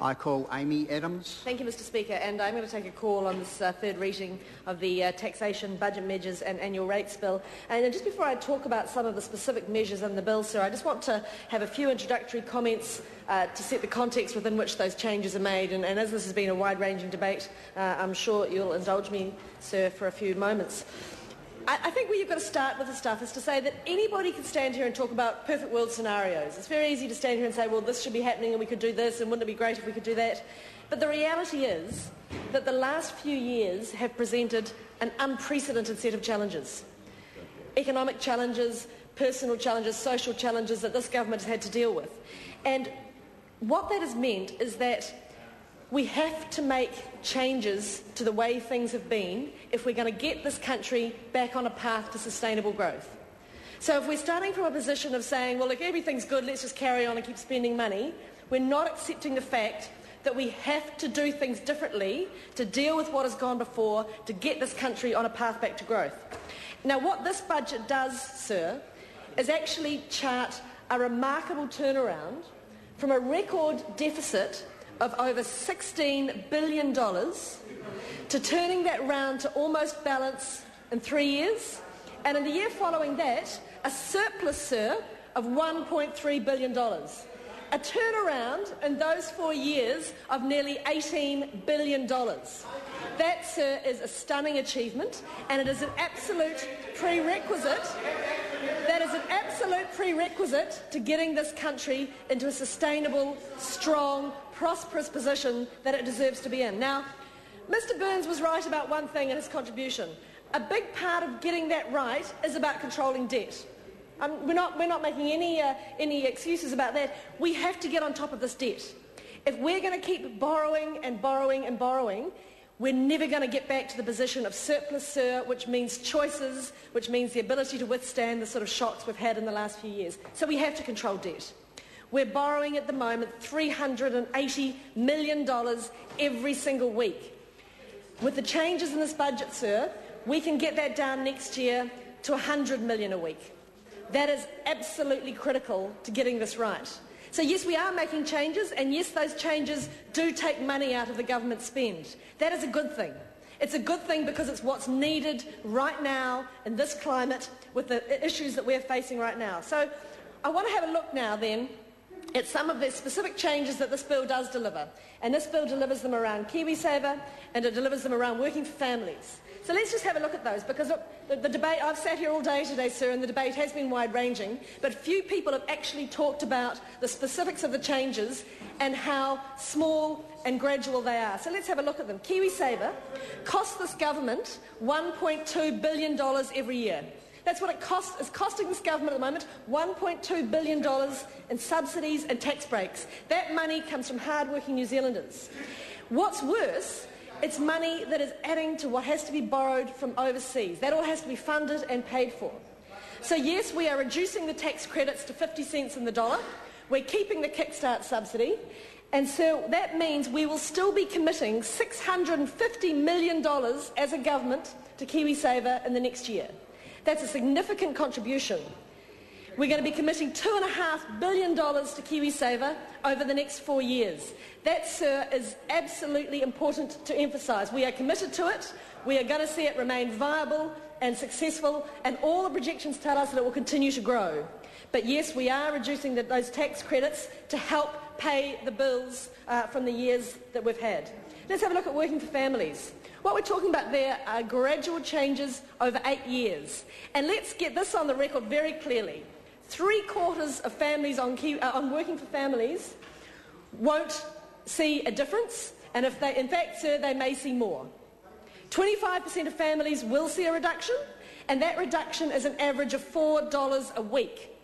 I call Amy Adams. Thank you, Mr Speaker, and I'm going to take a call on this third reading of the taxation, budget measures and annual rates bill. And just before I talk about some of the specific measures in the bill, sir, I just want to have a few introductory comments to set the context within which those changes are made. And as this has been a wide-ranging debate, I'm sure you'll indulge me, sir, for a few moments. I think where you've got to start with the stuff is to say that anybody can stand here and talk about perfect world scenarios. It's very easy to stand here and say, well, this should be happening and we could do this and wouldn't it be great if we could do that? But the reality is that the last few years have presented an unprecedented set of challenges. Economic challenges, personal challenges, social challenges that this government has had to deal with. And what that has meant is that we have to make changes to the way things have been if we're going to get this country back on a path to sustainable growth. So if we're starting from a position of saying, well, look, everything's good, let's just carry on and keep spending money, we're not accepting the fact that we have to do things differently to deal with what has gone before to get this country on a path back to growth. Now, what this budget does, sir, is actually chart a remarkable turnaround from a record deficit of over $16 billion to turning that round to almost balance in 3 years, and in the year following that, a surplus, sir, of $1.3 billion. A turnaround in those 4 years of nearly $18 billion. That, sir, is a stunning achievement, and it is an absolute prerequisite. That is an absolute prerequisite to getting this country into a sustainable, strong, prosperous position that it deserves to be in. Now, Mr Burns was right about one thing in his contribution. A big part of getting that right is about controlling debt. We're not making any excuses about that. We have to get on top of this debt. If we're going to keep borrowing and borrowing and borrowing, we're never going to get back to the position of surplus, sir, which means choices, which means the ability to withstand the sort of shocks we've had in the last few years. So we have to control debt. We're borrowing at the moment $380 million every single week. With the changes in this budget, sir, we can get that down next year to $100 million a week. That is absolutely critical to getting this right. So yes, we are making changes, and yes, those changes do take money out of the government spend. That is a good thing. It's a good thing because it's what's needed right now in this climate with the issues that we're facing right now. So I want to have a look now then at some of the specific changes that this bill does deliver. And this bill delivers them around KiwiSaver, and it delivers them around working for families. So let's just have a look at those, because look, the debate, I've sat here all day today, sir, and the debate has been wide-ranging, but few people have actually talked about the specifics of the changes and how small and gradual they are. So let's have a look at them. KiwiSaver costs this government $1.2 billion every year. That's what it costs. It's costing this government at the moment $1.2 billion in subsidies and tax breaks. That money comes from hard-working New Zealanders. What's worse, it's money that is adding to what has to be borrowed from overseas. That all has to be funded and paid for. So yes, we are reducing the tax credits to 50 cents in the dollar. We're keeping the Kickstart subsidy. And so that means we will still be committing $650 million as a government to KiwiSaver in the next year. That's a significant contribution. We're going to be committing $2.5 billion to KiwiSaver over the next 4 years. That, sir, is absolutely important to emphasise. We are committed to it. We are going to see it remain viable and successful, and all the projections tell us that it will continue to grow. But yes, we are reducing those tax credits to help pay the bills from the years that we've had. Let's have a look at working for families. What we're talking about there are gradual changes over 8 years. And let's get this on the record very clearly. 3/4 of families on working for families won't see a difference, and if they, in fact, sir, they may see more. 25% of families will see a reduction, and that reduction is an average of $4 a week.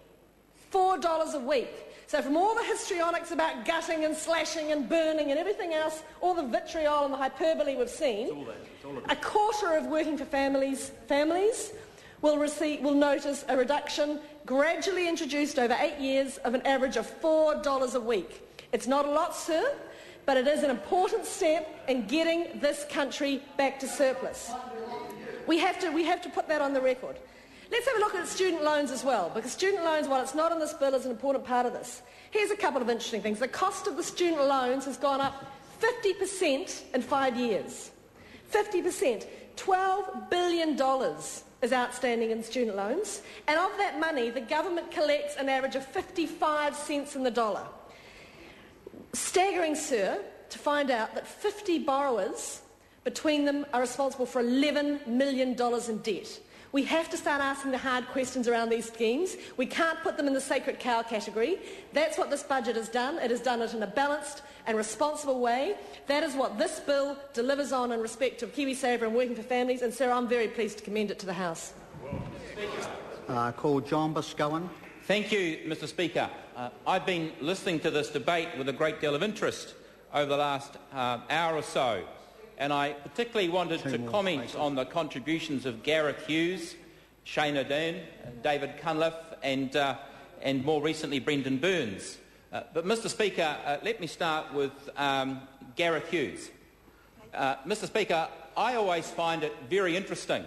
$4 a week. So from all the histrionics about gutting and slashing and burning and everything else, all the vitriol and the hyperbole we've seen, a quarter of working for families will notice a reduction gradually introduced over 8 years of an average of $4 a week. It's not a lot, sir, but it is an important step in getting this country back to surplus. We have to put that on the record. Let's have a look at student loans as well, because student loans, while it's not in this bill, is an important part of this. Here's a couple of interesting things. The cost of the student loans has gone up 50% in 5 years. 50%. $12 billion is outstanding in student loans, and of that money, the government collects an average of 55 cents in the dollar. Staggering, sir, to find out that 50 borrowers between them are responsible for $11 million in debt. We have to start asking the hard questions around these schemes. We can't put them in the sacred cow category. That's what this budget has done. It has done it in a balanced and responsible way. That is what this bill delivers on in respect of KiwiSaver and working for families, and Sarah, I'm very pleased to commend it to the House. Call John Boscawen. Thank you, Mr Speaker. I've been listening to this debate with a great deal of interest over the last hour or so, and I particularly wanted to comment on the contributions of Gareth Hughes, Shane O'Dean, David Cunliffe and more recently Brendan Burns. But Mr Speaker, let me start with Gareth Hughes. Mr Speaker, I always find it very interesting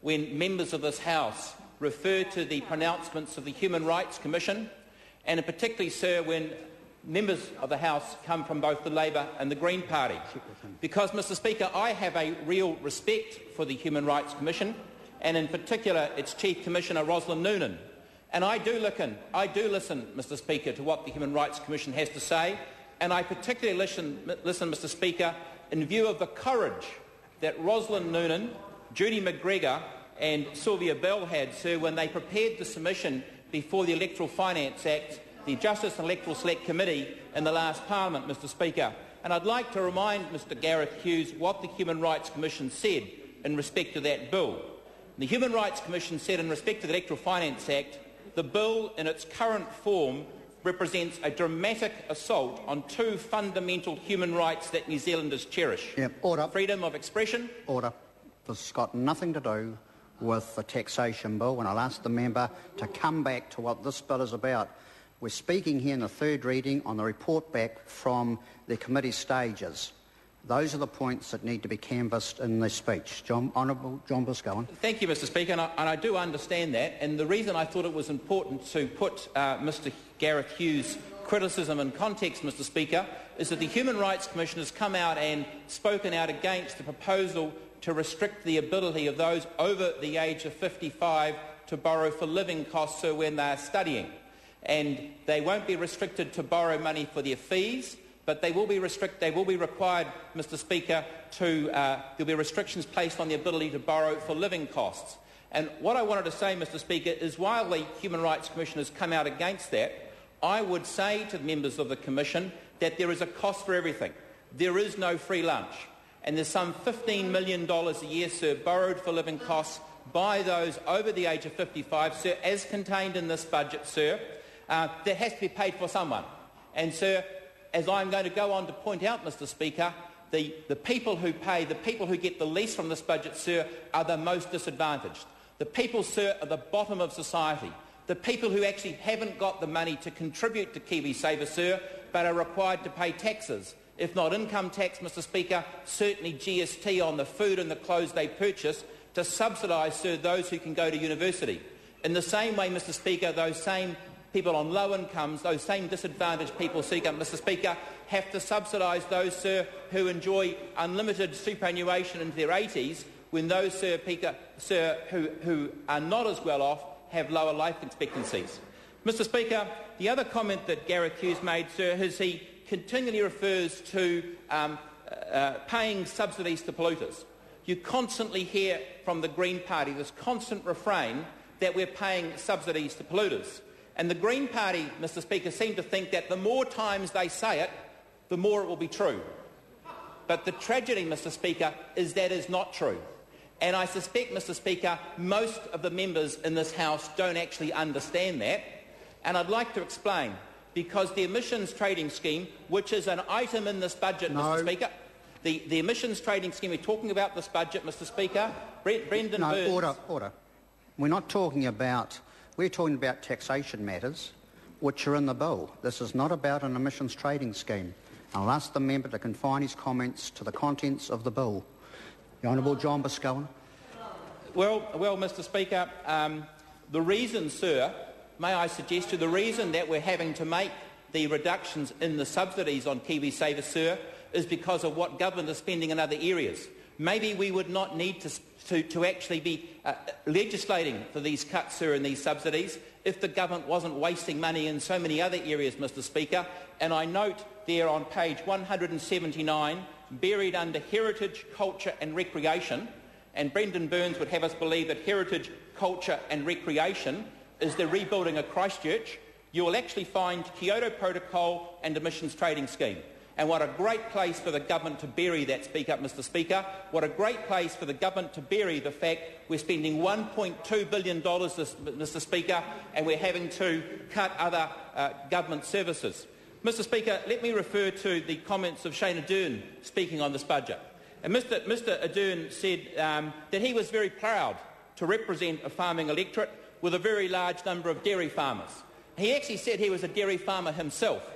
when members of this House refer to the pronouncements of the Human Rights Commission, and in particularly, sir, when members of the House come from both the Labour and the Green Party. Because, Mr Speaker, I have a real respect for the Human Rights Commission, and in particular its Chief Commissioner, Rosalind Noonan. And I do listen, Mr Speaker, to what the Human Rights Commission has to say, and I particularly listen, Mr Speaker, in view of the courage that Rosalind Noonan, Judy McGregor and Sylvia Bell had, sir, when they prepared the submission before the Electoral Finance Act, the Justice and Electoral Select Committee in the last Parliament, Mr Speaker. And I'd like to remind Mr Gareth Hughes what the Human Rights Commission said in respect to that bill. The Human Rights Commission said in respect to the Electoral Finance Act, the bill in its current form represents a dramatic assault on two fundamental human rights that New Zealanders cherish. Order. Freedom of expression. Order. This has got nothing to do with the taxation bill, and I'll ask the member to come back to what this bill is about. We're speaking here in the third reading on the report back from the committee stages. Those are the points that need to be canvassed in this speech. Honourable John Boscawen. Thank you, Mr Speaker, and I do understand that. And the reason I thought it was important to put Mr Gareth Hughes' criticism in context, Mr Speaker, is that the Human Rights Commission has come out and spoken out against the proposal to restrict the ability of those over the age of 55 to borrow for living costs when they are studying. And they won't be restricted to borrow money for their fees, but they will be required, Mr Speaker, there'll be restrictions placed on the ability to borrow for living costs. And what I wanted to say, Mr Speaker, is while the Human Rights Commission has come out against that, I would say to the members of the Commission that there is a cost for everything. There is no free lunch. And there's some $15 million a year, sir, borrowed for living costs by those over the age of 55, sir, as contained in this budget, sir, that has to be paid for someone. And, sir, as I'm going to go on to point out, Mr Speaker, the people who pay, the people who get the least from this budget, sir, are the most disadvantaged. The people, sir, are the bottom of society. The people who actually haven't got the money to contribute to KiwiSaver, sir, but are required to pay taxes. If not income tax, Mr Speaker, certainly GST on the food and the clothes they purchase to subsidise, sir, those who can go to university. In the same way, Mr Speaker, those same people on low incomes, those same disadvantaged people, Mr Speaker, have to subsidise those, sir, who enjoy unlimited superannuation into their 80s, when those, sir, who are not as well off have lower life expectancies. Mr Speaker, the other comment that Gareth Hughes made, sir, is he continually refers to paying subsidies to polluters. You constantly hear from the Green Party this constant refrain that we're paying subsidies to polluters. And the Green Party, Mr Speaker, seem to think that the more times they say it, the more it will be true. But the tragedy, Mr Speaker, is that is not true. And I suspect, Mr Speaker, most of the members in this House don't actually understand that. And I'd like to explain. Because the emissions trading scheme, which is an item in this budget, Mr Speaker, the emissions trading scheme we're talking about this budget, Mr Speaker, Brendan Burns... Order. We're talking about taxation matters which are in the bill. This is not about an emissions trading scheme. I'll ask the member to confine his comments to the contents of the bill. The Honourable John Boscawen. Well, Mr Speaker, The reason, sir, may I suggest to you, the reason that we're having to make the reductions in the subsidies on KiwiSaver, sir, is because of what government is spending in other areas. Maybe we would not need to actually be legislating for these cuts, sir, in these subsidies if the government wasn't wasting money in so many other areas, Mr Speaker. And I note there on page 179, buried under heritage, culture and recreation, and Brendan Burns would have us believe that heritage, culture and recreation is the rebuilding of Christchurch, you will actually find Kyoto Protocol and Emissions Trading Scheme. And what a great place for the government to bury that, Mr Speaker. What a great place for the government to bury the fact we're spending $1.2 billion, Mr Speaker, and we're having to cut other government services. Mr Speaker, let me refer to the comments of Shane Ardern speaking on this budget. And Mr Ardern said that he was very proud to represent a farming electorate with a very large number of dairy farmers. He actually said he was a dairy farmer himself.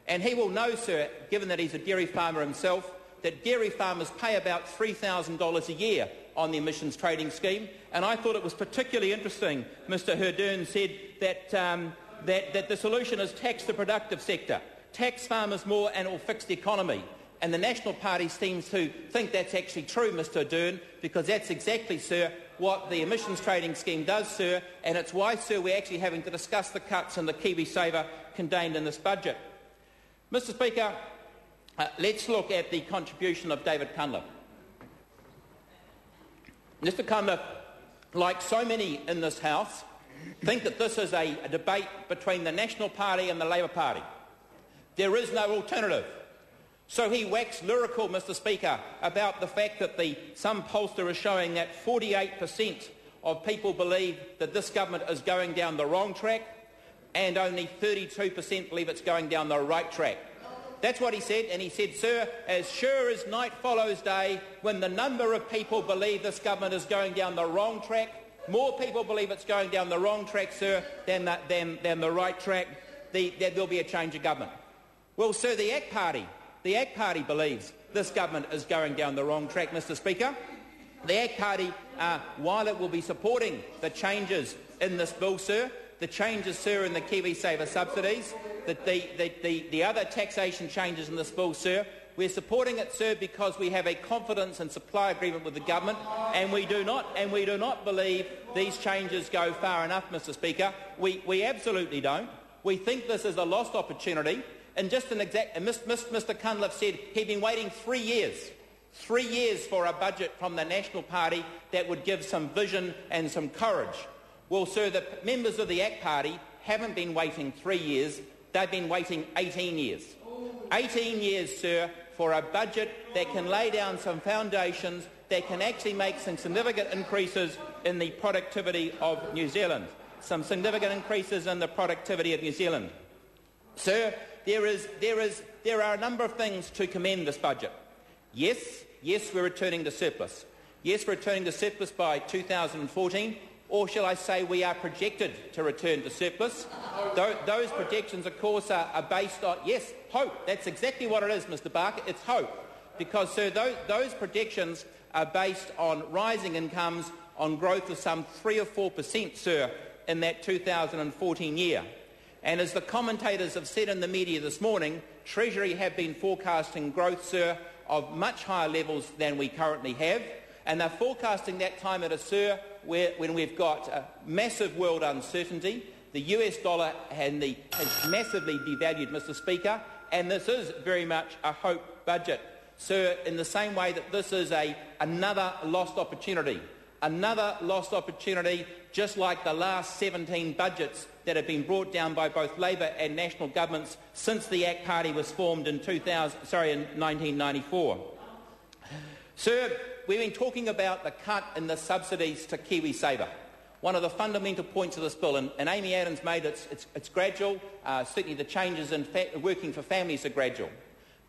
And he will know, sir, given that he's a dairy farmer himself, that dairy farmers pay about $3,000 a year on the emissions trading scheme. And I thought it was particularly interesting, Mr Ardern said, that the solution is tax the productive sector, tax farmers more and it will fix the economy. And the National Party seems to think that's actually true, Mr Ardern, because that's exactly, sir, what the emissions trading scheme does, sir, and it's why, sir, we're actually having to discuss the cuts in the KiwiSaver contained in this budget. Mr Speaker, let's look at the contribution of David Cunliffe. Mr Cunliffe, like so many in this House, think that this is a debate between the National Party and the Labour Party. There is no alternative. So he waxed lyrical, Mr Speaker, about the fact that some pollster is showing that 48% of people believe that this government is going down the wrong track and only 32% believe it's going down the right track. That's what he said, and he said, sir, as sure as night follows day, when the number of people believe this government is going down the wrong track, more people believe it's going down the wrong track, sir, than the right track, there'll be a change of government. Well, sir, the ACT Party believes this government is going down the wrong track, Mr Speaker. The ACT Party, while it will be supporting the changes in this bill, sir, the changes, sir, in the KiwiSaver subsidies, the other taxation changes in this bill, sir, we're supporting it, sir, because we have a confidence and supply agreement with the government, and we do not believe these changes go far enough, Mr Speaker. We absolutely don't. We think this is a lost opportunity. And just an exact, Mr Cunliffe said he'd been waiting 3 years for a budget from the National Party that would give some vision and some courage. Well, sir, the members of the ACT Party haven't been waiting 3 years, they've been waiting 18 years. 18 years, sir, for a budget that can lay down some foundations, that can actually make some significant increases in the productivity of New Zealand. Some significant increases in the productivity of New Zealand. Sir, there are a number of things to commend this budget. Yes, we're returning to surplus. Yes, we're returning to surplus by 2014, or shall I say we are projected to return to surplus. Those projections, of course, are based on, yes, hope. That's exactly what it is, Mr Barker. It's hope. Because, sir, those projections are based on rising incomes, on growth of some 3 or 4%, sir, in that 2014 year. And as the commentators have said in the media this morning, Treasury have been forecasting growth, sir, of much higher levels than we currently have. And they're forecasting that time at a, sir, when we've got massive world uncertainty. The US dollar has massively devalued, Mr Speaker, and this is very much a hope budget. Sir, in the same way that this is another lost opportunity. Another lost opportunity, just like the last 17 budgets that have been brought down by both Labour and national governments since the ACT Party was formed in 1994. Sir, we've been talking about the cut in the subsidies to KiwiSaver. One of the fundamental points of this bill, and Amy Adams made it's gradual. Certainly the changes in working for families are gradual.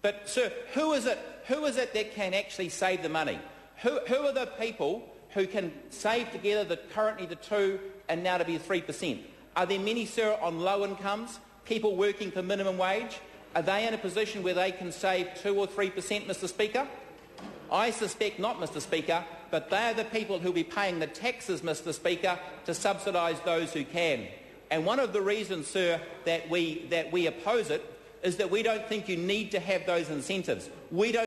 But, sir, who is it that can actually save the money? Who are the people who can save together currently the 2 and now to be 3%? Are there many, sir, on low incomes, people working for minimum wage? Are they in a position where they can save 2 or 3%, Mr Speaker? I suspect not, Mr Speaker, but they are the people who will be paying the taxes, Mr Speaker, to subsidise those who can. And one of the reasons, sir, that we oppose it is that we don't think you need to have those incentives. We don't